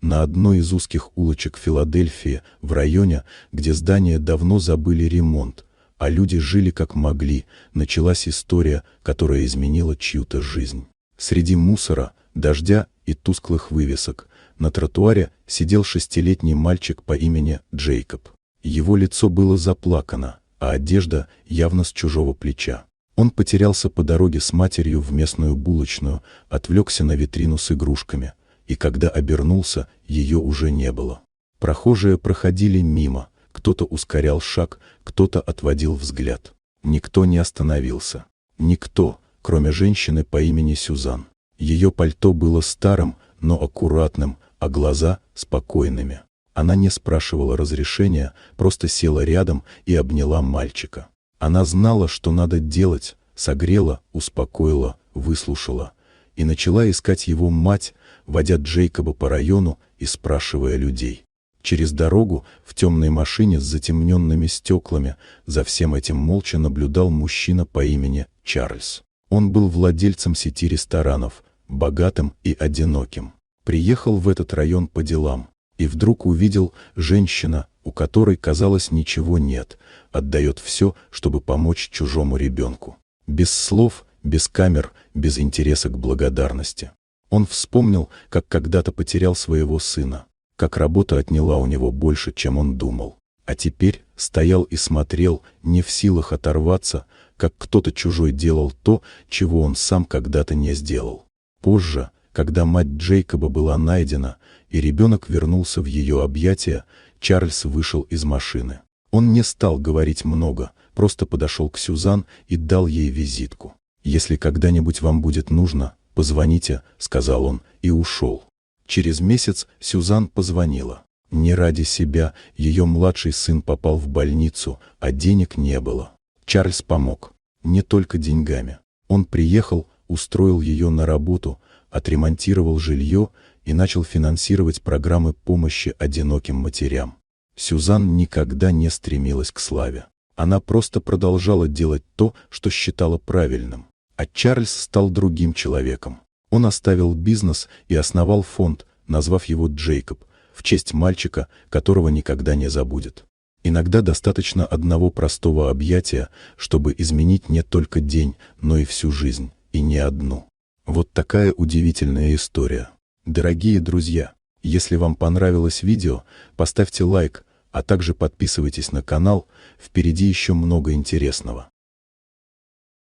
На одной из узких улочек Филадельфии, в районе, где здания давно забыли ремонт, а люди жили как могли, началась история, которая изменила чью-то жизнь. Среди мусора, дождя и тусклых вывесок на тротуаре сидел 6-летний мальчик по имени Джейкоб. Его лицо было заплакано, а одежда явно с чужого плеча. Он потерялся по дороге с матерью в местную булочную, отвлекся на витрину с игрушками, и когда обернулся, ее уже не было. Прохожие проходили мимо, кто-то ускорял шаг, кто-то отводил взгляд. Никто не остановился. Никто, кроме женщины по имени Сюзан. Ее пальто было старым, но аккуратным, а глаза — спокойными. Она не спрашивала разрешения, просто села рядом и обняла мальчика. Она знала, что надо делать, согрела, успокоила, выслушала. И начала искать его мать, водя Джейкоба по району и спрашивая людей. Через дорогу, в темной машине с затемненными стеклами, за всем этим молча наблюдал мужчина по имени Чарльз. Он был владельцем сети ресторанов, богатым и одиноким. Приехал в этот район по делам. И вдруг увидел женщина, у которой, казалось, ничего нет, отдает все, чтобы помочь чужому ребенку. Без слов, без камер, без интереса к благодарности. Он вспомнил, как когда-то потерял своего сына, как работа отняла у него больше, чем он думал. А теперь стоял и смотрел, не в силах оторваться, как кто-то чужой делал то, чего он сам когда-то не сделал. Позже, когда мать Джейкоба была найдена, и ребенок вернулся в ее объятия, Чарльз вышел из машины. Он не стал говорить много, просто подошел к Сюзан и дал ей визитку. «Если когда-нибудь вам будет нужно, позвоните», — сказал он, и ушел. Через месяц Сюзан позвонила. Не ради себя, ее младший сын попал в больницу, а денег не было. Чарльз помог. Не только деньгами. Он приехал, устроил ее на работу, отремонтировал жилье и начал финансировать программы помощи одиноким матерям. Сюзан никогда не стремилась к славе. Она просто продолжала делать то, что считала правильным. А Чарльз стал другим человеком. Он оставил бизнес и основал фонд, назвав его Джейкоб, в честь мальчика, которого никогда не забудет. Иногда достаточно одного простого объятия, чтобы изменить не только день, но и всю жизнь, и не одну. Вот такая удивительная история. Дорогие друзья, если вам понравилось видео, поставьте лайк, а также подписывайтесь на канал, впереди еще много интересного.